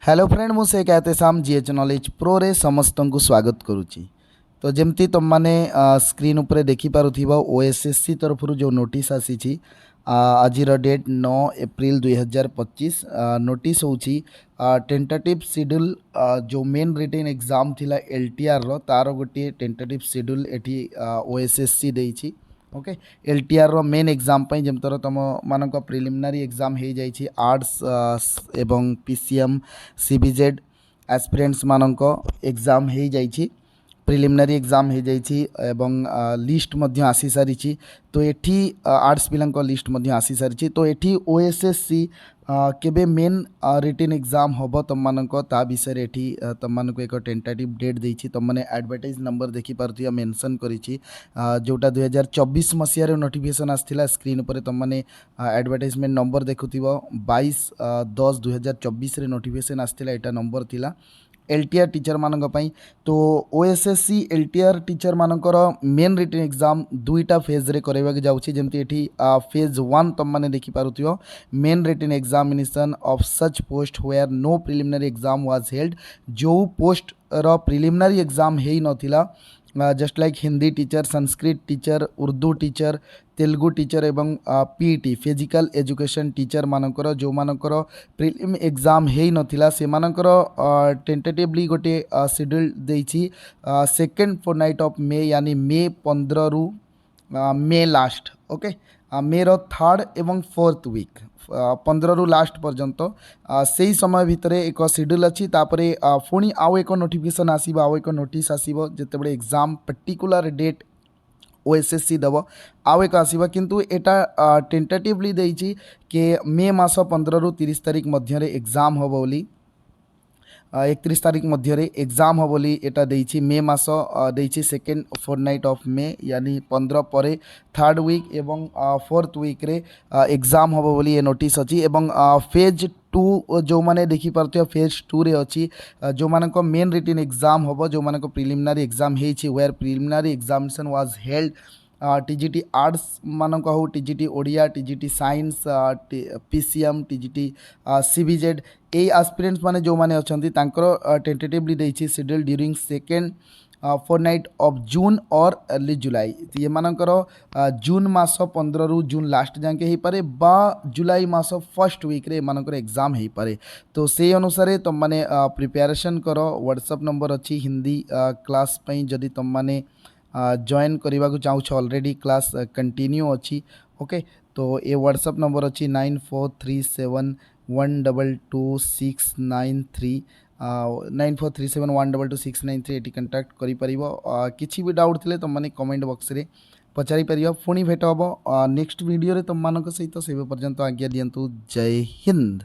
Hello friend मुझे कहते साम जीएच नॉलेज प्रो रे समस्त को स्वागत करुच्ची। तो जमती तुम मैंने स्क्रीन उपरे देखी पारुथिबा ओएसएससी तरफ जो नोटिस आसी आज डेट 9 एप्रिल 2025 नोटिस होची टेंटेटिव शेड्यूल जो मेन रिटेन एग्जाम थिला एलटीआर रो तार गोटे टेंटेटिव शेड्यूल एठी ओएसएससी देइछि। ओके एलटीआर रो मेन एग्जाम पई जेमतर तुम मानक प्रिलिमिनारी एग्जाम हो जाइए आर्ट्स एवं पीसीएम सीबीजेड एस्पिरेंट्स मानक एग्जाम हो जाइए प्रिलिमिनारी एग्जाम हो जाइए एवं लिस्ट मध्य आसी सारी। तो एठी आर्ट्स पिलांक लिस्ट मध्य आसी सारी। तो एठी ओएसएससी केबे मेन रिटेन एग्जाम हम तुम मानक ता विषय एठी तुम मानक एक टेंटेटिव डेट देछि। तुम माने एडवर्टाइज नंबर देखि पारुथिया मेंशन करिछि जोटा 2024 मसीह नोटिफिकेशन आसथिला स्क्रीन पर तुम माने एडवर्टाइजमेंट नंबर देखुथिबो 22/10/2024 रे नोटिफिकेशन आसथिला एटा नंबर थिला एलटीआर टीचर मानक पई। तो ओएसएससी एलटीआर टीचर मानकर मेन रिटेन एग्जाम दुईटा फेज रे करैबा के जाउछि। जेमति एठी फेज 1 तुम माने देखि पारुथियो main written examination of such post where no preliminary exam was held. जो पोस्ट रो प्रिलिमिनरी एग्जाम हेई नथिला just like Hindi teacher Sanskrit teacher Urdu teacher Telugu teacher एवं पीईटी फिजिकल एजुकेशन टीचर मानकर जो मानकर प्रिलिम एग्जाम हेई नथिला से मानकर टेंटेटिवली गोटे schedule देइछि second fortnight of May यानी मे 15 रु मे लास्ट। ओके मे रो थर्ड एवं फोर्थ वीक 15 रु लास्ट पर्यंत से समय भितर एक शेड्यूल अच्छी तापरे पुणी आउ एक नोटिफिकेशन आसीबो आउ एक नोटिस आसीबो जेतेबेले एग्जाम पर्टिकुलर डेट ओएसएससी दब आउ एक आसीबा किंतु एटा टेंटेटिवली देइछि कि मे मास 15 रु 30 तारिख मध्य एग्जाम हो बोली 31 तारिख मध्य एग्जाम हो बोली एटा देइछि मे मास देइछि सेकेंड फोरनाइट ऑफ मे यानी 15 पर थर्ड वीक एवं फोर्थ वीक रे एग्जाम हो बोली ये नोटिस अच्छी। एवं फेज 2 जो माने देखि पारथियो फेज 2 रे अच्छी जो मानक मेन रिटेन एग्जाम होबो जो मानक प्रिलिमिनरी एग्जाम हेछि where preliminary examination was held TGT arts मानक हो TGT Odia TGT science PCM TGT CBZ ए एस्पिरेंट्स माने जो माने अछंती तांकर टेंटेटिवली देछि schedule during second fortnight of June or early जुलाई। ये मानकर जून मास 15 रु जून लास्ट जाके हो पारे बा जुलाई मास फर्स्ट वीक रे मानकर एग्जाम हो पारे। तो से अनुसार तुम माने प्रिपेरेशन करो व्हाट्सएप नंबर अच्छी हिंदी क्लास पई जदि तुम माने जॉइन करने को चाहूँ ऑलरेडी क्लास कंटिन्यू अच्छी। ओके तो ये व्हाट्सएप नंबर अच्छी 9437122693 9437122693 ये कंटाक्ट करें। किसी भी डाउट थे तुम मैंने कमेंट बॉक्स रे पचारि पार पुणी भेट हम नेक्स्ट वीडियो तुम मान सहित से पर्यंत आज्ञा दिंतु। जय हिंद।